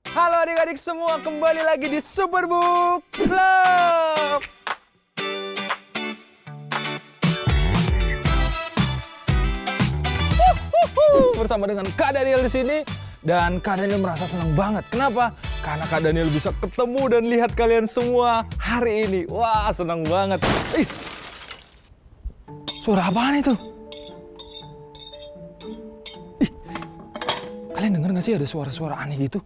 Halo adik-adik semua, kembali lagi di Superbook Club. Bersama dengan Kak Daniel di sini, dan Kak Daniel merasa senang banget. Kenapa? Karena Kak Daniel bisa ketemu dan lihat kalian semua hari ini. Wah, senang banget. Suara apaan itu? Kalian dengar nggak sih ada suara-suara aneh gitu?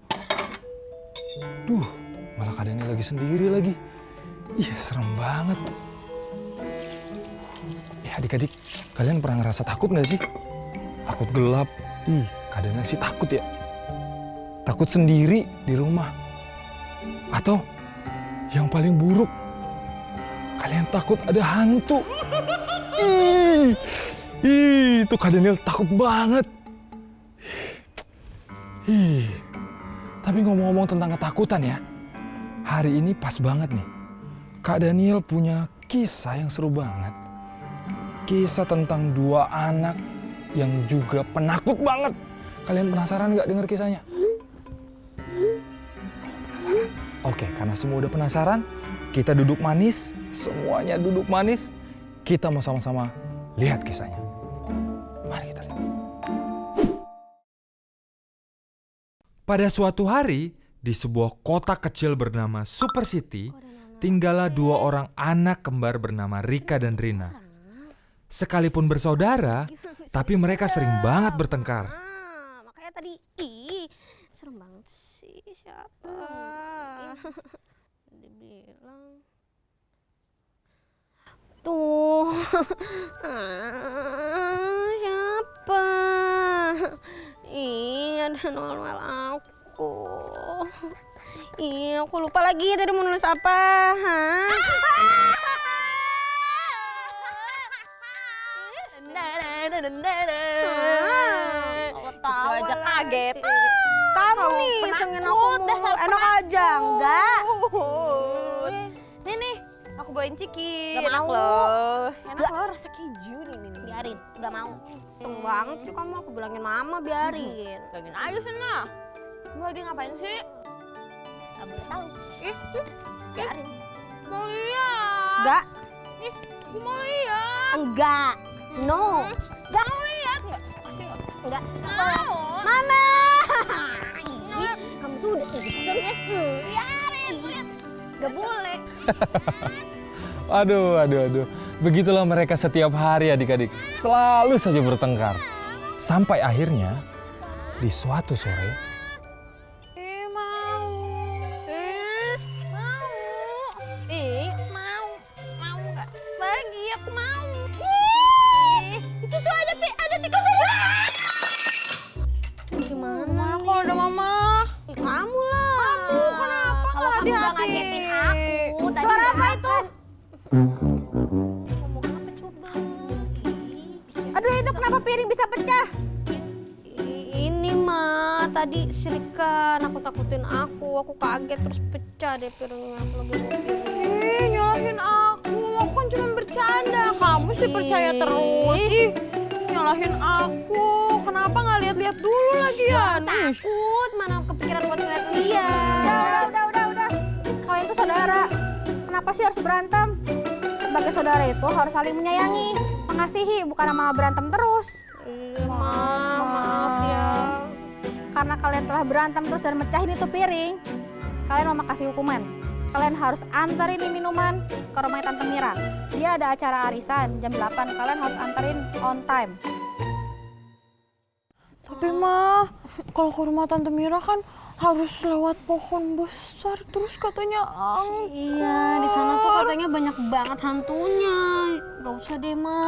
Duh, malah Kak Daniel lagi sendiri lagi. Ih, serem banget. Adik-adik, kalian pernah ngerasa takut nggak sih? Takut gelap. Ih, Kak Daniel sih takut ya. Takut sendiri di rumah. Atau yang paling buruk, kalian takut ada hantu. Itu Kak Daniel takut banget. Tapi ngomong-ngomong tentang ketakutan ya, hari ini pas banget nih. Kak Daniel punya kisah yang seru banget. Kisah tentang dua anak yang juga penakut banget. Kalian penasaran nggak dengar kisahnya? Penasaran? Oke, karena semua udah penasaran, kita duduk manis, semuanya duduk manis. Kita mau sama-sama lihat kisahnya. Mari kita lihat. Pada suatu hari, di sebuah kota kecil bernama Super City, tinggallah dua orang anak kembar bernama Rika dan Rina. Sekalipun bersaudara, tapi mereka sering banget bertengkar. Makanya tadi, serem banget sih, siapa? Dibilang. Tuh, siapa? Ada novel aku. Aku lupa lagi tadi mau nulis apa. Aku aja kaget. Kamu nih isengin aku mulu. Enak aja, enggak? Nih, aku bawain ciki. Gak mau. Enak loh, rasa keju nih. Biarin, gak mau. Seneng banget sih kamu, aku bilangin mama biarin. Bilangin aja sana. Kamu lagi ngapain sih? Gak boleh tahu. Biarin. Mau lihat. Enggak. Aku mau lihat. Enggak. No. Enggak. Mau lihat nggak? Kasih nggak? Enggak. Mau. Mama. Kamu tuh udah iseng. Biarin, lihat. Gak boleh. Aduh. Begitulah mereka setiap hari adik-adik. Selalu saja bertengkar. Sampai akhirnya, di suatu sore, Mau. Mau nggak? Bagi, aku mau. Itu tuh ada tikus. Gimana? Kalau ada mama. Kamu lah. Aku kenapa? Kalau kamu udah Hati-hati. ngagetin aku. Tadi Suara udah apa itu? Ngomong apa coba? Aduh, itu kenapa piring bisa pecah? Ini mah tadi si Rika nakut-nakutin aku kaget terus pecah deh piringnya. Aku lagi Ih, nyalahin aku kan cuma bercanda. Kamu sih percaya terus. Ih, nyalahin aku. Kenapa nggak lihat-lihat dulu lagi ya? takut, mana kepikiran buat ngeliat-liat. Udah. Kalian tuh saudara. Kenapa sih harus berantem? Sebagai saudara itu harus saling menyayangi, mengasihi, bukan malah berantem terus. Maaf ya. Karena kalian telah berantem terus dan mecahin itu piring, kalian mau kasih hukuman. Kalian harus anterin ini minuman ke rumahnya Tante Mira. Dia ada acara arisan jam 8, kalian harus anterin on time. Tapi mah, kalau ke rumah Tante Mira kan harus lewat pohon besar, terus katanya angker. Iya, di sana tuh katanya banyak banget hantunya. Gak usah deh, Ma.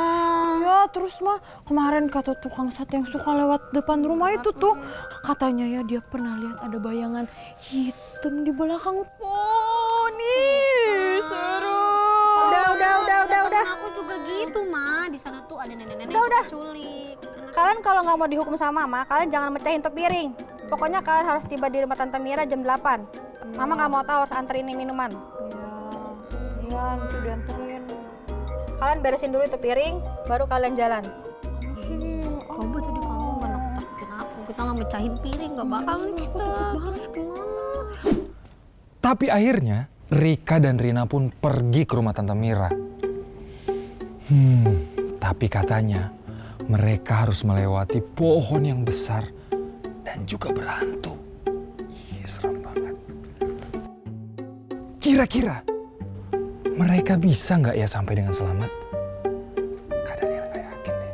Ya, terus mah kemarin kata tukang sate yang suka lewat depan rumah itu tuh, katanya ya dia pernah lihat ada bayangan hitam di belakang pohon. Ih, seru. Udah. Aku juga gitu, Ma. Di sana tuh ada nenek-nenek Udah. culik. Kalian kalau nggak mau dihukum sama Mama, kalian jangan mecahin tuh piring. Pokoknya kalian harus tiba di rumah Tante Mira jam 8. Mama nggak mau tahu harus anterin ini minuman. Iya, nanti dianterin. Kalian beresin dulu itu piring, baru kalian jalan. Coba tadi kamu nggak nakut-nakutin aku. Kita nggak mecahin piring, nggak bakal nih kita. Harus gimana? Tapi akhirnya Rika dan Rina pun pergi ke rumah Tante Mira. Tapi katanya mereka harus melewati pohon yang besar dan juga berhantu. Ih, serem banget. Kira-kira mereka bisa nggak ya sampai dengan selamat? Kak Daniel nggak yakin deh.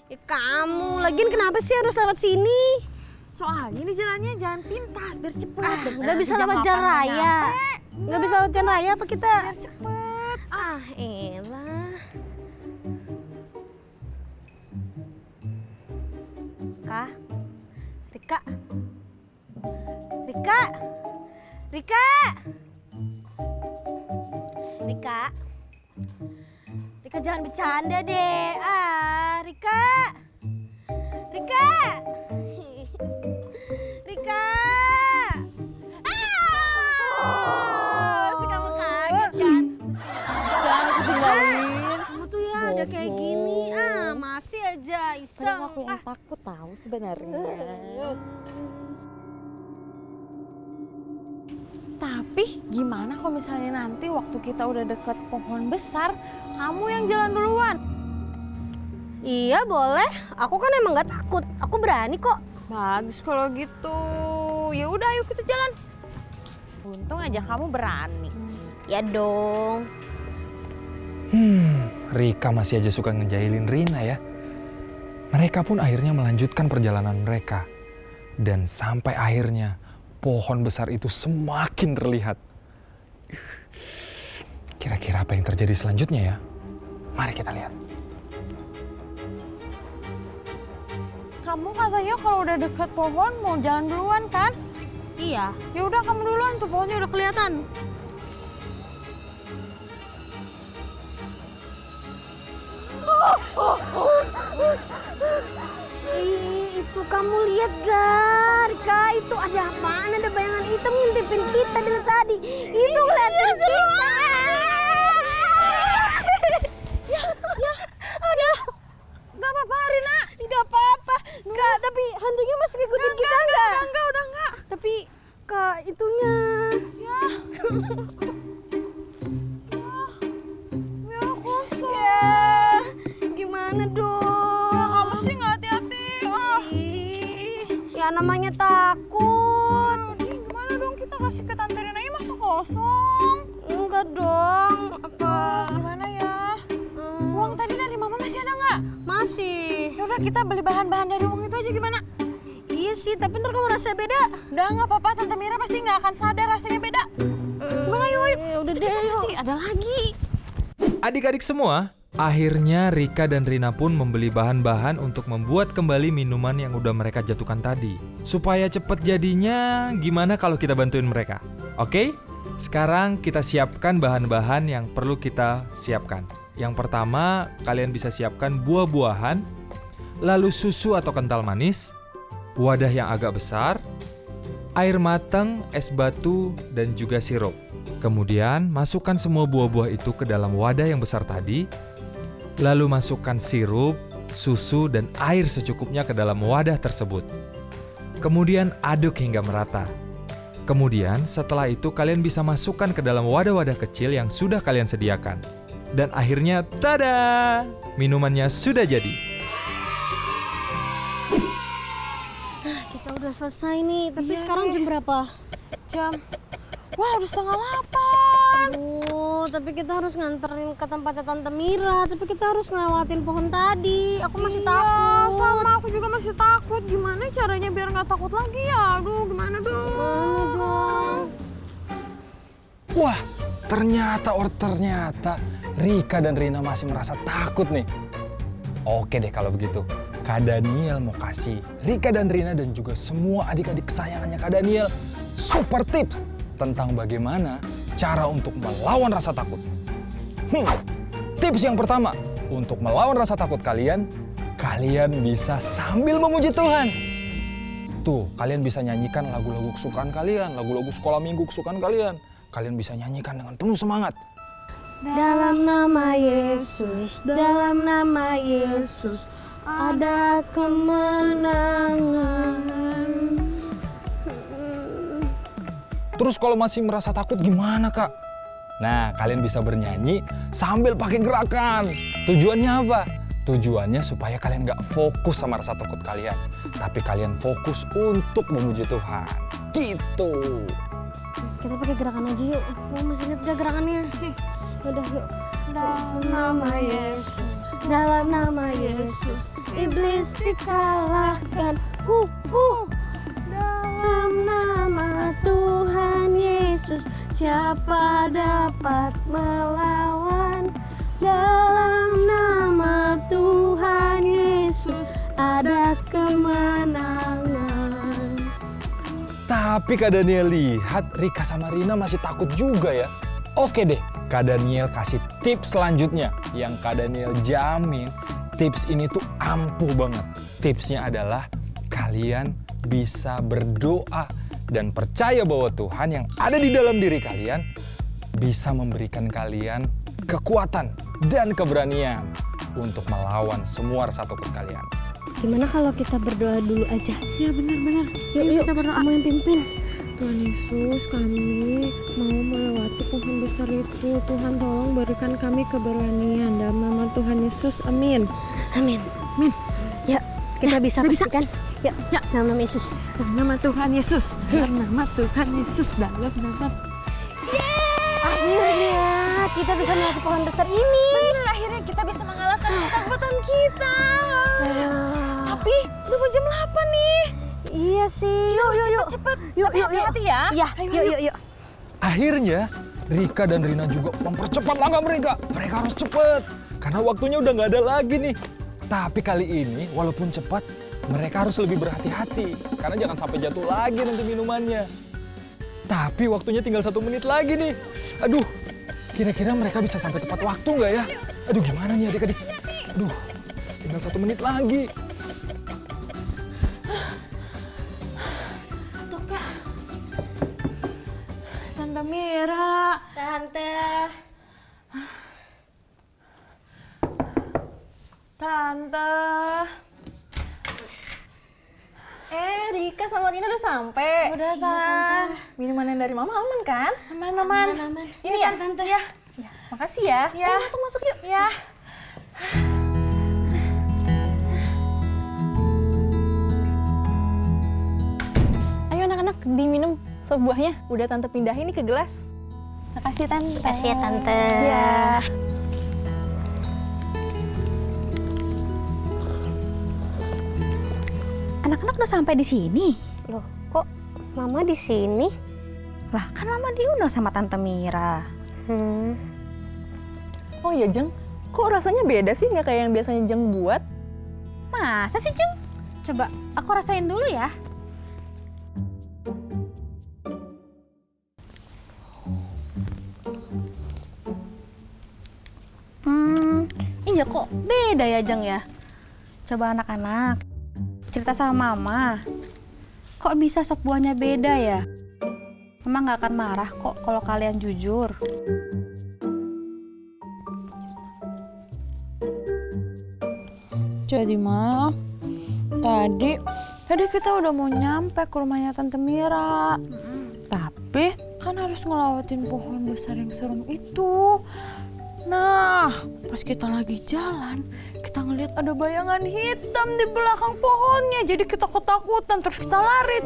Ya kamu, lagian kenapa sih harus lewat sini? Soalnya ini jalannya jalan pintas biar cepet. Nggak bisa lewat jalan raya. Nggak bisa lewat jalan raya apa kita? Biar cepet. Elah. Kak, Rika, Rika, Rika, Rika, Rika jangan bercanda deh. Rika, Rika, Rika. Pasti kamu kaget kan? Jangan aku tinggalin. Kamu tuh ya ada kayak gini, masih aja iseng. Kadang aku yang takut tahu sebenarnya. Tapi gimana kalau misalnya nanti waktu kita udah deket pohon besar, kamu yang jalan duluan? Iya boleh, aku kan emang gak takut, aku berani kok. Bagus kalau gitu. Ya udah, ayo kita jalan. Untung aja kamu berani. Ya dong. Rika masih aja suka ngejailin Rina ya. Mereka pun akhirnya melanjutkan perjalanan mereka. Dan sampai akhirnya pohon besar itu semakin terlihat. Kira-kira apa yang terjadi selanjutnya ya? Mari kita lihat. Kamu katanya kalau udah deket pohon mau jalan duluan kan? Iya. Ya udah kamu duluan, tuh pohonnya udah kelihatan. Itu kamu lihat gak, Rika? Itu ada apaan? Ada bayangan hitam ngintipin kita dari tadi. Itu ngeliatin kita. Gak apa-apa Rina. Gak apa-apa. Enggak, tapi hantunya masih ngikutin kita enggak? Enggak, udah enggak. Tapi Kak, itunya. Ya. Ya kosong. Ya, gimana dong? Kamu sih nggak hati-hati. Ya namanya takut. Gimana dong kita kasih ke Tante Rina aja masa kosong? Enggak dong. Apa? Gimana ya? Uang tadi dari mama masih ada nggak? Masih. Ya udah kita beli bahan-bahan dari uang itu aja gimana? Iya sih, tapi ntar kalau rasanya beda. Udah nggak apa-apa, Tante Mira pasti nggak akan sadar rasanya beda. Gimana yuk? Ya udah deh, yuk. Nanti ada lagi. Adik-adik semua, akhirnya Rika dan Rina pun membeli bahan-bahan untuk membuat kembali minuman yang udah mereka jatuhkan tadi. Supaya cepet jadinya, gimana kalau kita bantuin mereka? Oke? Sekarang kita siapkan bahan-bahan yang perlu kita siapkan. Yang pertama, kalian bisa siapkan buah-buahan, lalu susu atau kental manis, wadah yang agak besar, air matang, es batu, dan juga sirup. Kemudian masukkan semua buah-buah itu ke dalam wadah yang besar tadi, lalu masukkan sirup, susu, dan air secukupnya ke dalam wadah tersebut. Kemudian aduk hingga merata. Kemudian setelah itu kalian bisa masukkan ke dalam wadah-wadah kecil yang sudah kalian sediakan. Dan akhirnya, tada! Minumannya sudah jadi. Kita udah selesai nih, tapi sekarang jam berapa? Wah, udah 7:30. Aduh, tapi kita harus nganterin ke tempatnya Tante Mira. Tapi kita harus ngelewatin pohon tadi. Aku masih takut. Sama aku juga masih takut. Gimana caranya biar nggak takut lagi ya? Aduh, gimana dong? Mana dong? Wah, ternyata Rika dan Rina masih merasa takut nih. Oke deh kalau begitu. Kak Daniel mau kasih Rika dan Rina dan juga semua adik-adik kesayangannya Kak Daniel super tips tentang bagaimana cara untuk melawan rasa takut. Tips yang pertama, untuk melawan rasa takut kalian bisa sambil memuji Tuhan. Tuh, kalian bisa nyanyikan lagu-lagu kesukaan kalian, lagu-lagu sekolah minggu kesukaan kalian. Kalian bisa nyanyikan dengan penuh semangat. Dalam nama Yesus, dalam nama Yesus, ada kemenangan. Terus kalau masih merasa takut gimana Kak? Nah, kalian bisa bernyanyi sambil pakai gerakan. Tujuannya apa? Tujuannya supaya kalian gak fokus sama rasa takut kalian. Tapi kalian fokus untuk memuji Tuhan. Gitu. Kita pakai gerakan aja yuk. Gue masih inget gak gerakannya? Udah yuk. Dalam nama Yesus, dalam nama Yesus, iblis dikalahkan. Dalam nama Tuhan Yesus, siapa dapat melawan? Dalam nama Tuhan Yesus, ada kemenangan. Tapi Kak Daniel lihat Rika sama Rina masih takut juga ya. Oke deh, Kak Daniel kasih tips selanjutnya. Yang Kak Daniel jamin tips ini tuh ampuh banget. Tipsnya adalah kalian bisa berdoa dan percaya bahwa Tuhan yang ada di dalam diri kalian bisa memberikan kalian kekuatan dan keberanian untuk melawan semua rasa takut kalian. Gimana kalau kita berdoa dulu aja? Ya benar-benar. Yuk kita berdoa. Kamu yang pimpin. Tuhan Yesus, kami mau melewati pohon besar itu. Tuhan tolong berikan kami keberanian. Dalam nama Tuhan Yesus, amin. Amin. Amin. Ya, kita bisa pastikan. Ya, Ya. dalam nama Yesus. Dalam nama Tuhan Yesus. Dalam nama Tuhan Yesus. Dalam nama. Akhirnya kita bisa melewati pohon besar ini. Benar, akhirnya kita bisa mengalahkan ketakutan kita. Aduh. Tapi udah mau jam 8 nih. Iya sih. Yuk. Cepet. Yuk. Hati-hati ya. Iya, yuk. Akhirnya Rika dan Rina juga mempercepat langkah mereka. Mereka harus cepet karena waktunya udah nggak ada lagi nih. Tapi kali ini walaupun cepat, mereka harus lebih berhati-hati karena jangan sampai jatuh lagi nanti minumannya. Tapi waktunya tinggal 1 menit lagi nih. Aduh, kira-kira mereka bisa sampai tepat waktu nggak ya? Aduh, gimana nih adik-adik? Aduh, tinggal 1 menit lagi. Tante Mira. Tante. Rika sama Rina udah sampai. Udah, Tan. Minuman yang dari Mama aman kan? Aman. Ini ya, Tante. Ya. Makasih ya. Ya. Ayo, masuk yuk. Ya. Ayo anak-anak, diminum sop buahnya. Udah Tante pindahin nih ke gelas. Makasih Tante. Makasih ya, Tante. Ya. Anak-anak udah sampai di sini. Loh, kok Mama di sini? Lah, kan Mama diundang sama Tante Mira. Oh iya, Jeng. Kok rasanya beda sih? Nggak kayak yang biasanya Jeng buat? Masa sih, Jeng? Coba aku rasain dulu ya. Iya kok beda ya, Jeng ya? Coba anak-anak cerita sama Mama. Kok bisa sop buahnya beda ya? Mama nggak akan marah kok kalau kalian jujur. Jadi, Ma, tadi kita udah mau nyampe ke rumahnya Tante Mira. Tapi kan harus ngelewatin pohon besar yang serem itu. Nah, pas kita lagi jalan, kita ngeliat ada bayangan hitam di belakang pohonnya. Jadi kita ketakutan, terus kita lari.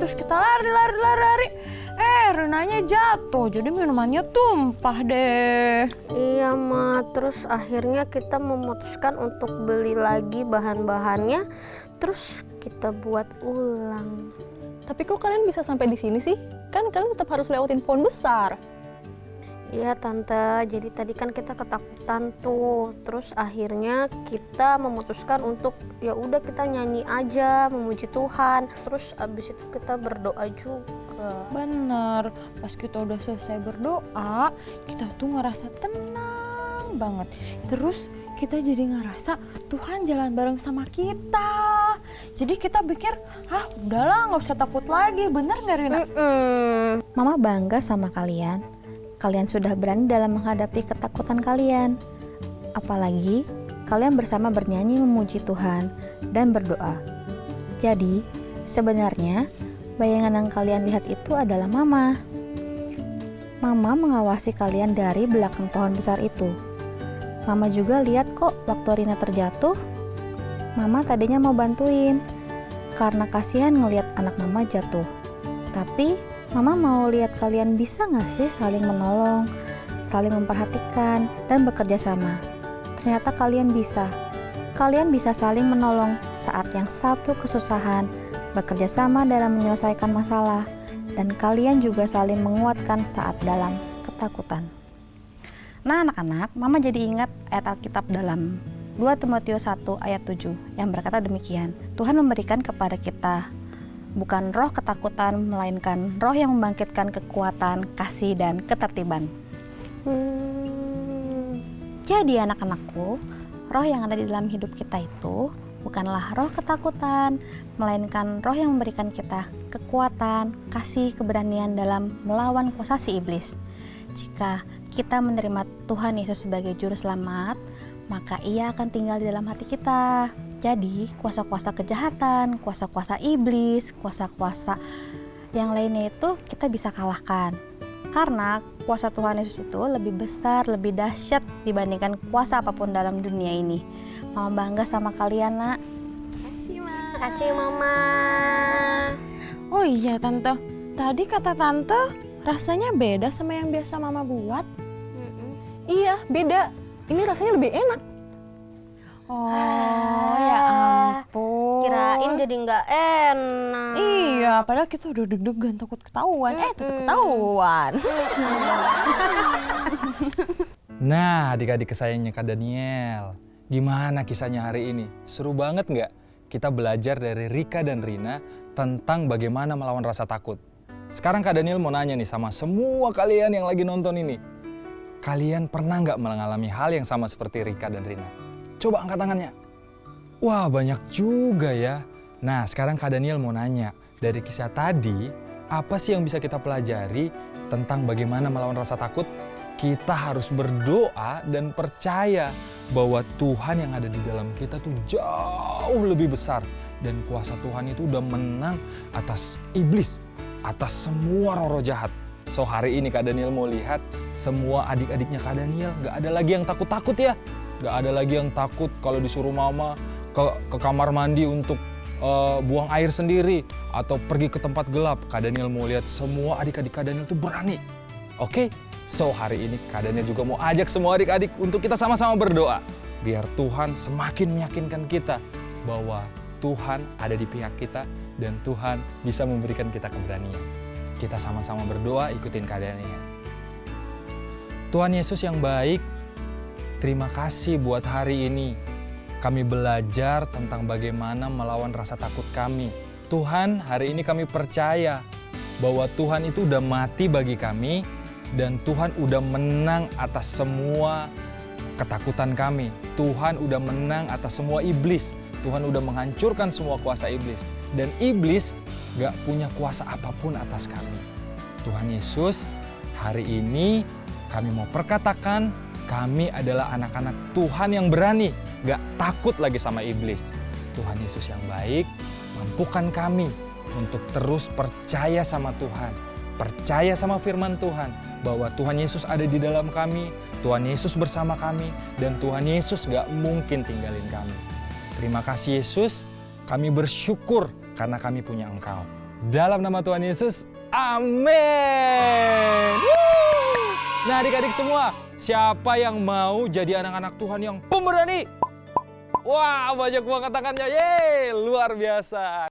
Renanya jatuh, jadi minumannya tumpah deh. Iya, Ma. Terus akhirnya kita memutuskan untuk beli lagi bahan-bahannya. Terus kita buat ulang. Tapi kok kalian bisa sampai di sini sih? Kan kalian tetap harus lewatin pohon besar. Iya, Tante. Jadi tadi kan kita ketakutan tuh. Terus akhirnya kita memutuskan untuk ya udah kita nyanyi aja, memuji Tuhan. Terus abis itu kita berdoa juga. Bener, pas kita udah selesai berdoa, kita tuh ngerasa tenang banget. Terus kita jadi ngerasa Tuhan jalan bareng sama kita. Jadi kita pikir, udahlah nggak usah takut lagi. Bener nggak, Rina? Mama bangga sama kalian. Kalian sudah berani dalam menghadapi ketakutan kalian. Apalagi kalian bersama bernyanyi memuji Tuhan dan berdoa. Jadi sebenarnya bayangan yang kalian lihat itu adalah Mama. Mama mengawasi kalian dari belakang pohon besar itu. Mama juga lihat kok waktu Rina terjatuh. Mama tadinya mau bantuin, karena kasihan ngelihat anak mama jatuh. Tapi mama mau lihat kalian bisa gak sih saling menolong, saling memperhatikan, dan bekerja sama. Ternyata kalian bisa. Kalian bisa saling menolong saat yang satu kesusahan, bekerja sama dalam menyelesaikan masalah, dan kalian juga saling menguatkan saat dalam ketakutan. Nah anak-anak, mama jadi ingat ayat Alkitab dalam 2 Timotius 1 ayat 7 yang berkata demikian. Tuhan memberikan kepada kita bukan roh ketakutan, melainkan roh yang membangkitkan kekuatan, kasih, dan ketertiban. Jadi anak-anakku, roh yang ada di dalam hidup kita itu bukanlah roh ketakutan, melainkan roh yang memberikan kita kekuatan, kasih, keberanian dalam melawan kuasa si iblis. Jika kita menerima Tuhan Yesus sebagai juru selamat, maka Ia akan tinggal di dalam hati kita. Jadi kuasa-kuasa kejahatan, kuasa-kuasa iblis, kuasa-kuasa yang lainnya itu kita bisa kalahkan. Karena kuasa Tuhan Yesus itu lebih besar, lebih dahsyat dibandingkan kuasa apapun dalam dunia ini. Mama bangga sama kalian, nak. Makasih Mama. Oh iya Tante, tadi kata Tante rasanya beda sama yang biasa Mama buat. Iya, beda. Ini rasanya lebih enak. Oh ya ampun. Kirain jadi nggak enak. Iya, padahal kita udah deg-degan takut ketahuan. Tetap ketahuan. Nah, adik-adik kesayangannya Kak Daniel, gimana kisahnya hari ini? Seru banget nggak? Kita belajar dari Rika dan Rina tentang bagaimana melawan rasa takut. Sekarang Kak Daniel mau nanya nih sama semua kalian yang lagi nonton ini. Kalian pernah nggak mengalami hal yang sama seperti Rika dan Rina? Coba angkat tangannya. Wah, banyak juga ya. Nah, sekarang Kak Daniel mau nanya, dari kisah tadi, apa sih yang bisa kita pelajari tentang bagaimana melawan rasa takut? Kita harus berdoa dan percaya bahwa Tuhan yang ada di dalam kita tuh jauh lebih besar. Dan kuasa Tuhan itu udah menang atas iblis, atas semua roh-roh jahat. So hari ini Kak Daniel mau lihat semua adik-adiknya Kak Daniel gak ada lagi yang takut-takut ya. Gak ada lagi yang takut kalau disuruh mama ke kamar mandi untuk buang air sendiri atau pergi ke tempat gelap. Kak Daniel mau lihat semua adik-adik Kak Daniel tuh berani. Oke? So hari ini Kak Daniel juga mau ajak semua adik-adik untuk kita sama-sama berdoa. Biar Tuhan semakin meyakinkan kita bahwa Tuhan ada di pihak kita dan Tuhan bisa memberikan kita keberanian. Kita sama-sama berdoa, ikutin Kak Daniel. Tuhan Yesus yang baik, terima kasih buat hari ini. Kami belajar tentang bagaimana melawan rasa takut kami. Tuhan, hari ini kami percaya bahwa Tuhan itu udah mati bagi kami dan Tuhan udah menang atas semua ketakutan kami. Tuhan udah menang atas semua iblis. Tuhan udah menghancurkan semua kuasa iblis. Dan iblis gak punya kuasa apapun atas kami. Tuhan Yesus, hari ini kami mau perkatakan kami adalah anak-anak Tuhan yang berani. Gak takut lagi sama iblis. Tuhan Yesus yang baik, mampukan kami untuk terus percaya sama Tuhan. Percaya sama firman Tuhan. Bahwa Tuhan Yesus ada di dalam kami. Tuhan Yesus bersama kami. Dan Tuhan Yesus gak mungkin tinggalin kami. Terima kasih Yesus, kami bersyukur karena kami punya Engkau. Dalam nama Tuhan Yesus, amin. Nah adik-adik semua, siapa yang mau jadi anak-anak Tuhan yang pemberani? Wah, banyak banget tangannya, yeay, luar biasa.